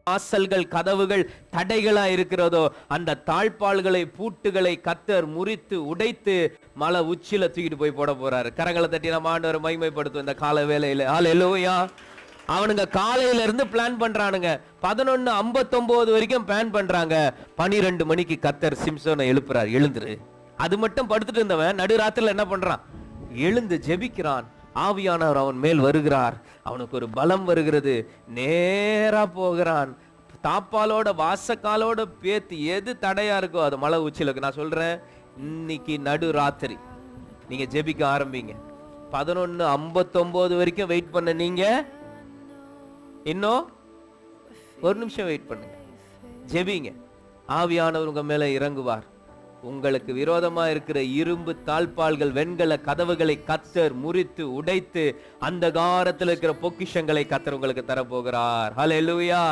வாசல்கள் கதவுகள் தடைகளா இருக்கிறதோ அந்த தாழ்பாள்களை பூட்டுகளை கர்த்தர் முறித்து உடைத்து மலை உச்சில தூக்கிட்டு போய் போட போறாரு. கரங்களை தட்டி நம்ம ஆண்டவரை மகிமைப்படுத்தும் இந்த கால வேளையில. ஹல்லேலூயா. அவனுங்க காலையில இருந்து பிளான் பண்றானுங்க. 11:59 வரைக்கும் பிளான் பண்றாங்க. 12 மணிக்கு கர்த்தர் சிம்சோனை எழுப்புறார். எழுந்துரு. அது மட்டும் படுத்துட்டு இருந்தவன் நடுராத்திரில என்ன பண்றான்? எழுந்து ஜெபிக்கிறான். ஆவியானவர் அவன் மேல் வருகிறார். அவனுக்கு ஒரு பலம் வருகிறது. நேரா போகிறான். தாப்பாலோட வாசக்காலோட பேத்து எது தடையா இருக்கோ அது மலை உச்சில. நான் சொல்றேன், இன்னைக்கு நடு ராத்திரி நீங்க ஜெபிக்க ஆரம்பிங்க. 11:59 வரைக்கும் வெயிட் பண்ண நீங்க இன்னும் ஒரு நிமிஷம் வெயிட் பண்ணுங்க. ஜெபிங்க. ஆவியானவர் உங்க மேல இறங்குவார். உங்களுக்கு விரோதமா இருக்கிற இரும்பு தாழ்பாள்கள் வெண்கல கதவுகளை கர்த்தர் முறித்து உடைத்து அந்தகாரத்தில் இருக்கிற பொக்கிஷங்களை கர்த்தர் உங்களுக்கு தரப்போகிறார். ஹல்லேலூயா.